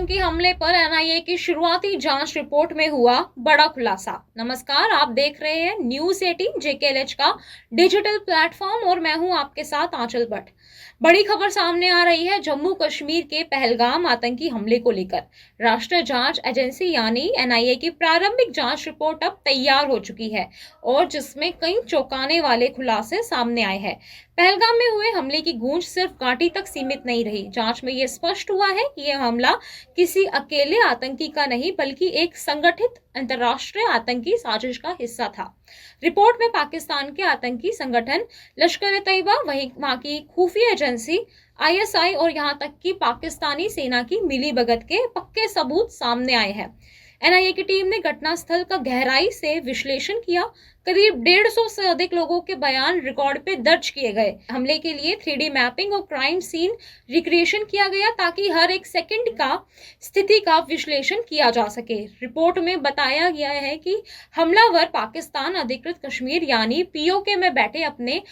आतंकी हमले पर एनआईए की शुरुआती जांच रिपोर्ट में हुआ बड़ा खुलासा। नमस्कार, आप देख रहे हैं न्यूज 18 जेकेएलएच का डिजिटल प्लेटफॉर्म और मैं हूं आपके साथ आंचल भट्ट। बड़ी खबर सामने आ रही है जम्मू कश्मीर के पहलगाम आतंकी हमले को लेकर। राष्ट्रीय जांच एजेंसी यानी एनआईए की प्रारंभिक जांच रिपोर्ट अब तैयार हो चुकी है और जिसमें कई चौंकाने वाले खुलासे सामने आए हैं। पहलगाम में हुए हमले की गूंज सिर्फ घाटी तक सीमित नहीं रही। जांच में यह स्पष्ट हुआ है कि यह हमला किसी अकेले आतंकी का नहीं बल्कि एक संगठित अंतर्राष्ट्रीय आतंकी साजिश का हिस्सा था। रिपोर्ट में पाकिस्तान के आतंकी संगठन लश्कर-ए-तैयबा, वहां की खुफिया एजेंसी आईएसआई और यहां तक कि पाकिस्तानी सेना की मिलीभगत के पक्के सबूत सामने आए हैं। एनआईए की टीम ने घटनास्थल का गहराई से विश्लेषण किया। करीब 150 से अधिक लोगों के बयान रिकॉर्ड पे दर्ज किए गए। हमले के लिए 3D मैपिंग और क्राइम सीन रिक्रिएशन किया गया ताकि हर एक सेकंड का स्थिति का विश्लेषण किया जा सके। रिपोर्ट में बताया गया है कि हमलावर पाकिस्तान अधिकृत कश्मीर यानी पीओके में बैठे अपने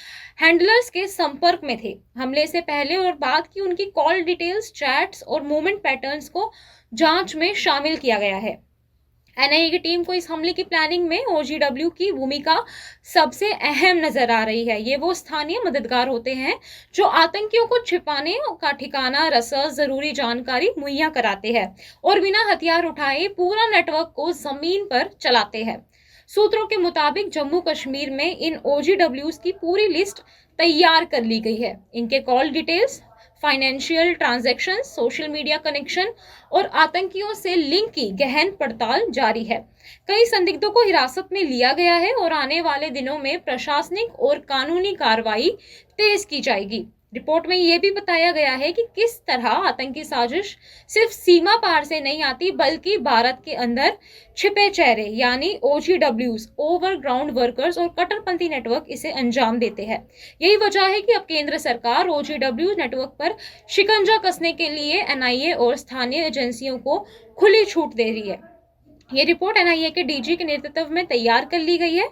हैंडलर्स के संपर्क में थे। हमले से पहले और बाद की उनकी कॉल डिटेल्स, चैट्स और मूवमेंट पैटर्न्स को जांच में शामिल किया गया है। एनआईए की टीम को इस हमले की प्लानिंग में ओजीडब्ल्यू की भूमिका सबसे अहम नजर आ रही है। ये वो स्थानीय मददगार होते हैं जो आतंकियों को छिपाने का ठिकाना, रसद, जरूरी जानकारी मुहैया कराते हैं और बिना हथियार उठाए पूरा नेटवर्क को जमीन पर चलाते हैं। सूत्रों के मुताबिक जम्मू कश्मीर में इन ओजीडब्ल्यूज की पूरी लिस्ट तैयार कर ली गई है। इनके call details, financial transaction, social media connection और आतंकियों से लिंक की गहन पड़ताल जारी है। कई संदिग्धों को हिरासत में लिया गया है और आने वाले दिनों में प्रशासनिक और कानूनी कार्रवाई तेज की जाएगी। रिपोर्ट में यह भी बताया गया है कि किस तरह आतंकी साजिश सिर्फ सीमा पार से नहीं आती बल्कि भारत के अंदर छिपे चेहरे यानी ओजीडब्ल्यूज, ओवरग्राउंड वर्कर्स और कट्टरपंथी नेटवर्क इसे अंजाम देते हैं। यही वजह है कि अब केंद्र सरकार ओजीडब्ल्यू नेटवर्क पर शिकंजा कसने के लिए एनआईए और स्थानीय एजेंसियों को खुली छूट दे रही है। ये रिपोर्ट एनआईए के डीजी के नेतृत्व में तैयार कर ली गई है।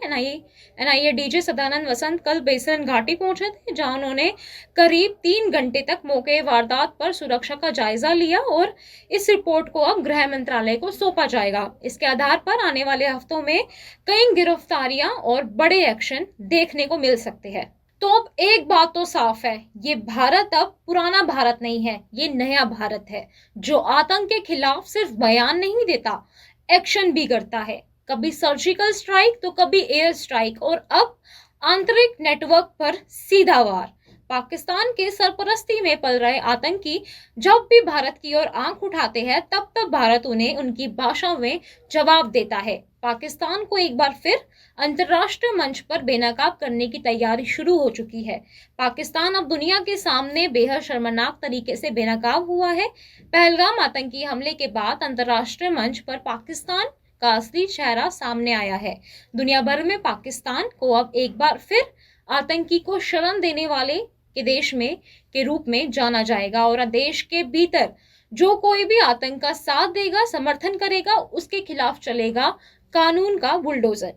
एनआईए डीजी सदानंद वसंत कल बेसरन घाटी पहुंचे थे, जहां उन्होंने करीब 3 घंटे तक मौके वारदात पर सुरक्षा का जायजा लिया और इस रिपोर्ट को अब गृह मंत्रालय को सौंपा जाएगा। इसके आधार पर आने वाले हफ्तों में कई गिरफ्तारियां और बड़े एक्शन देखने को मिल सकते हैं। तो अब एक बात तो साफ है, ये भारत अब पुराना भारत नहीं है, ये नया भारत है जो आतंक के खिलाफ सिर्फ बयान नहीं देता, एक्शन भी करता है। कभी सर्जिकल स्ट्राइक तो कभी एयर स्ट्राइक और अब आंतरिक नेटवर्क पर सीधा वार। पाकिस्तान के सरपरस्ती में पल रहे आतंकी जब भी भारत की ओर आंख उठाते हैं तब तब भारत उन्हें उनकी भाषा में जवाब देता है। पाकिस्तान को एक बार फिर अंतर्राष्ट्रीय मंच पर बेनकाब करने की तैयारी शुरू हो चुकी है। पाकिस्तान अब दुनिया के सामने बेहद शर्मनाक तरीके से बेनकाब हुआ है। पहलगाम आतंकी हमले के बाद अंतर्राष्ट्रीय मंच पर पाकिस्तान का असली चेहरा सामने आया है। दुनिया भर में पाकिस्तान को अब एक बार फिर आतंकी को शरण देने वाले के देश में के रूप में जाना जाएगा और देश के भीतर जो कोई भी आतंक का साथ देगा, समर्थन करेगा, उसके खिलाफ चलेगा कानून का बुलडोजर।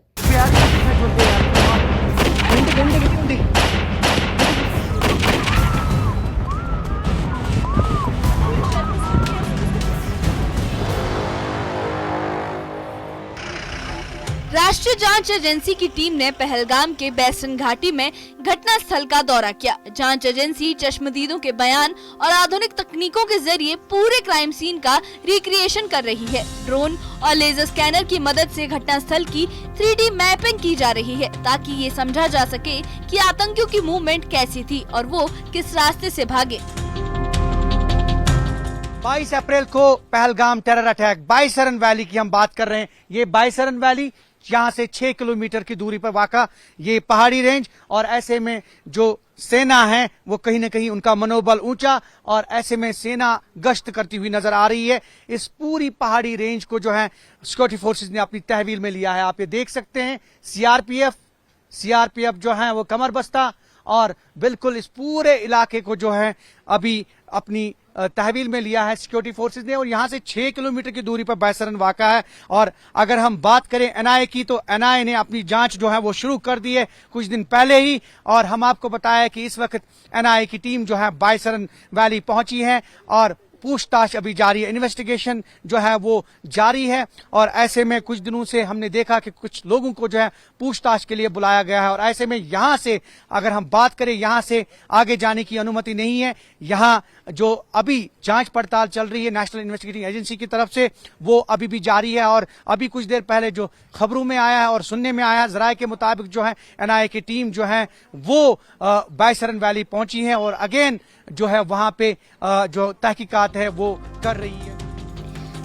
राष्ट्रीय जांच एजेंसी की टीम ने पहलगाम के बैसन घाटी में घटना स्थल का दौरा किया। जांच एजेंसी चश्मदीदों के बयान और आधुनिक तकनीकों के जरिए पूरे क्राइम सीन का रिक्रिएशन कर रही है। ड्रोन और लेजर स्कैनर की मदद से घटना स्थल की 3D मैपिंग की जा रही है ताकि ये समझा जा सके कि आतंकियों की मूवमेंट कैसी थी और वो किस रास्ते से भागे। 22 अप्रैल को पहलगाम टेरर अटैक, बाइसरन वैली की हम बात कर रहे हैं। ये बाइसरन वैली यहाँ से 6 किलोमीटर की दूरी पर वाक़ा ये पहाड़ी रेंज, और ऐसे में जो सेना है वो कहीं न कहीं उनका मनोबल ऊंचा, और ऐसे में सेना गश्त करती हुई नजर आ रही है। इस पूरी पहाड़ी रेंज को जो है सिक्योरिटी फोर्सेज ने अपनी तहवील में लिया है। आप ये देख सकते हैं सीआरपीएफ जो है वो कमर बस्ता, और बिल्कुल इस पूरे इलाके को जो है अभी अपनी तहवील में लिया है सिक्योरिटी फोर्सेज ने। और यहां से 6 किलोमीटर की दूरी पर बैसरन वाक़ा है। और अगर हम बात करें एनआईए की, तो एनआईए ने अपनी जांच जो है वो शुरू कर दी है कुछ दिन पहले ही, और हम आपको बताया कि इस वक्त एनआईए की टीम जो है बाइसरन वैली पहुंची है और पूछताछ अभी जारी है, इन्वेस्टिगेशन जो है वो जारी है। और ऐसे में कुछ दिनों से हमने देखा कि कुछ लोगों को जो है पूछताछ के लिए बुलाया गया है और ऐसे में यहां से अगर हम बात करें, यहां से आगे जाने की अनुमति नहीं है। यहां जो अभी जांच पड़ताल चल रही है नेशनल इन्वेस्टिगेटिंग एजेंसी की तरफ से, वो अभी भी जारी है। और अभी कुछ देर पहले जो खबरों में आया है और सुनने में आया है, जराये के मुताबिक जो है एनआईए की टीम जो है वो बायसरन वैली पहुंची है और अगेन जो है वहां पे जो तहकीकात है वो कर रही है।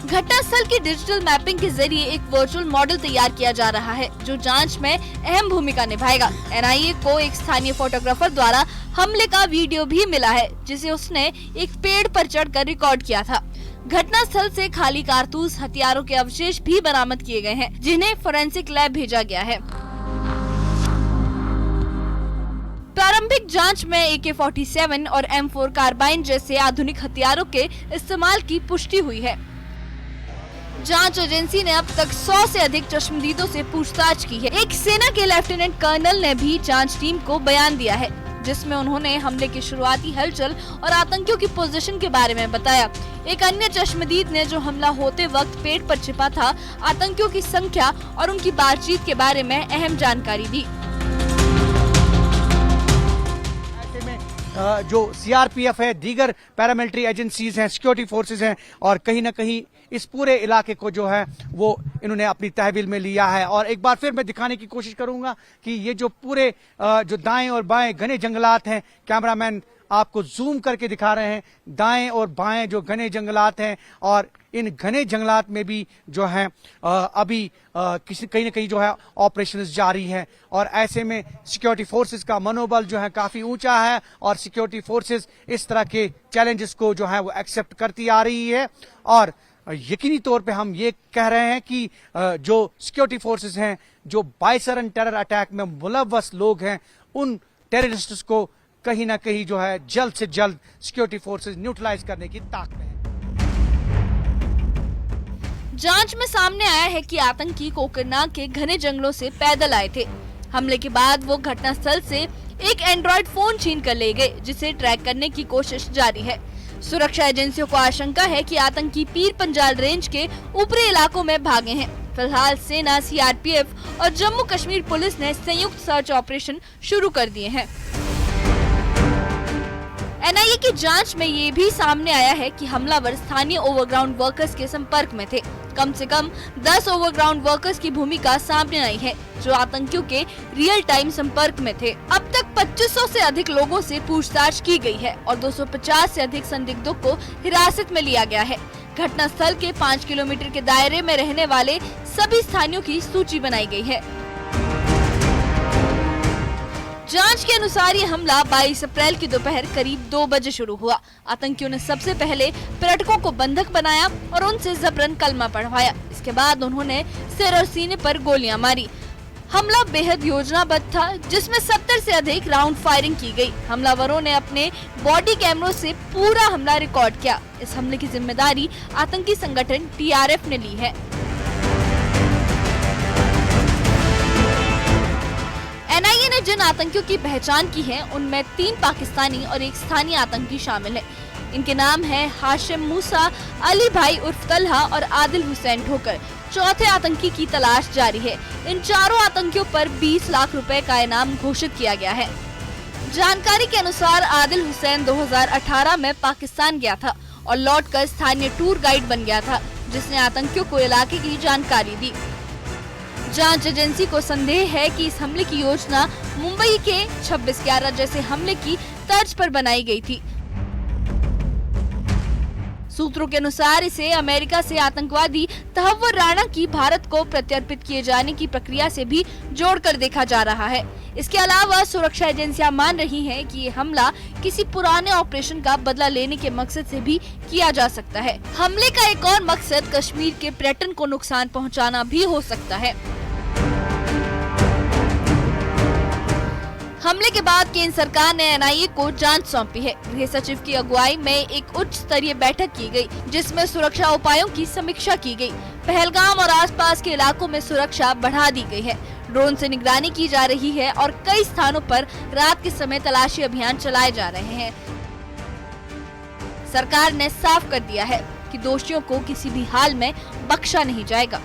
घटनास्थल की डिजिटल मैपिंग के जरिए एक वर्चुअल मॉडल तैयार किया जा रहा है जो जांच में अहम भूमिका निभाएगा। एनआईए को एक स्थानीय फोटोग्राफर द्वारा हमले का वीडियो भी मिला है जिसे उसने एक पेड़ पर चढ़कर रिकॉर्ड किया था। घटनास्थल से खाली कारतूस, हथियारों के अवशेष भी बरामद किए गए हैं जिन्हें फोरेंसिक लैब भेजा गया है। प्रारंभिक जांच में AK-47 और M4 कार्बाइन जैसे आधुनिक हथियारों के इस्तेमाल की पुष्टि हुई है। जांच एजेंसी ने अब तक 100 से अधिक चश्मदीदों से पूछताछ की है। एक सेना के लेफ्टिनेंट कर्नल ने भी जांच टीम को बयान दिया है जिसमें उन्होंने हमले की शुरुआती हलचल और आतंकियों की पोजीशन के बारे में बताया। एक अन्य चश्मदीद ने जो हमला होते वक्त पेड़ पर छिपा था, आतंकियों की संख्या और उनकी बातचीत के बारे में अहम जानकारी दी। जो सीआरपीएफ है, दीगर पैरामिलिट्री एजेंसीज हैं, सिक्योरिटी फोर्सेज हैं और कहीं ना कहीं इस पूरे इलाके को जो है वो इन्होंने अपनी तहवील में लिया है। और एक बार फिर मैं दिखाने की कोशिश करूंगा कि ये जो पूरे जो दाएं और बाएं घने जंगलात हैं, कैमरामैन आपको जूम करके दिखा रहे हैं, दाएं और बाएं जो घने जंगलात हैं और इन घने जंगलात में भी जो है अभी कहीं ना कहीं जो है ऑपरेशंस जारी है। और ऐसे में सिक्योरिटी फोर्सेस का मनोबल जो है काफी ऊंचा है और सिक्योरिटी फोर्सेस इस तरह के चैलेंजेस को जो है वो एक्सेप्ट करती आ रही है। और यकीनी तौर पे हम ये कह रहे हैं कि जो सिक्योरिटी फोर्सेस हैं, जो बायसरन टेरर अटैक में मुलव्वस लोग हैं, उन टेररिस्ट्स को कहीं ना कहीं जो है जल्द से जल्द सिक्योरिटी फोर्सेस न्यूट्रलाइज करने की ताकत है। जांच में सामने आया है कि आतंकी कोकरनाग के घने जंगलों से पैदल आए थे। हमले के बाद वो घटनास्थल से एक एंड्रॉइड फोन छीन कर ले गए जिसे ट्रैक करने की कोशिश जारी है। सुरक्षा एजेंसियों को आशंका है कि आतंकी पीर पंजाल रेंज के ऊपरी इलाकों में भागे हैं। फिलहाल सेना, सीआरपीएफ और जम्मू कश्मीर पुलिस ने संयुक्त सर्च ऑपरेशन शुरू कर दिए हैं। एनआईए की जांच में ये भी सामने आया है कि हमलावर स्थानीय ओवरग्राउंड वर्कर्स के संपर्क में थे। कम से कम 10 ओवरग्राउंड वर्कर्स की भूमिका सामने आई है जो आतंकियों के रियल टाइम संपर्क में थे। अब तक 2500 से अधिक लोगों से पूछताछ की गई है और 250 से अधिक संदिग्धों को हिरासत में लिया गया है। घटनास्थल के 5 किलोमीटर के दायरे में रहने वाले सभी स्थानियों की सूची बनाई गई है। जांच के अनुसार ये हमला 22 अप्रैल की दोपहर करीब 2 बजे शुरू हुआ। आतंकियों ने सबसे पहले पर्यटकों को बंधक बनाया और उनसे जबरन कलमा पढ़वाया। इसके बाद उन्होंने सिर और सीने पर गोलियां मारी। हमला बेहद योजनाबद्ध था जिसमें 70 से अधिक राउंड फायरिंग की गई। हमलावरों ने अपने बॉडी कैमरों से पूरा हमला रिकॉर्ड किया। इस हमले की जिम्मेदारी आतंकी संगठन TRF ने ली है। एनआईए ने जिन आतंकियों की पहचान की है उनमें 3 पाकिस्तानी और एक स्थानीय आतंकी शामिल है। इनके नाम है हाशिम मूसा, अली भाई उर्फ तलहा और आदिल हुसैन ठोकर। चौथे आतंकी की तलाश जारी है। इन चारों आतंकियों पर 20 लाख रुपए का इनाम घोषित किया गया है। जानकारी के अनुसार आदिल हुसैन 2018 में पाकिस्तान गया था और लौटकर स्थानीय टूर गाइड बन गया था जिसने आतंकियों को इलाके की जानकारी दी। जांच एजेंसी को संदेह है कि इस हमले की योजना मुंबई के 26/11 जैसे हमले की तर्ज पर बनाई गई थी। सूत्रों के अनुसार इसे अमेरिका से आतंकवादी तहव्वुर राणा की भारत को प्रत्यर्पित किए जाने की प्रक्रिया से भी जोड़कर देखा जा रहा है। इसके अलावा सुरक्षा एजेंसियां मान रही हैं कि ये हमला किसी पुराने ऑपरेशन का बदला लेने के मकसद से भी किया जा सकता है। हमले का एक और मकसद कश्मीर के पर्यटन को नुकसान पहुंचाना भी हो सकता है। हमले के बाद केंद्र सरकार ने एनआईए को जांच सौंपी है। गृह सचिव की अगुवाई में एक उच्च स्तरीय बैठक की गई जिसमें सुरक्षा उपायों की समीक्षा की गई। पहलगाम और आसपास के इलाकों में सुरक्षा बढ़ा दी गई है। ड्रोन से निगरानी की जा रही है और कई स्थानों पर रात के समय तलाशी अभियान चलाए जा रहे हैं। सरकार ने साफ कर दिया है कि दोषियों को किसी भी हाल में बख्शा नहीं जाएगा।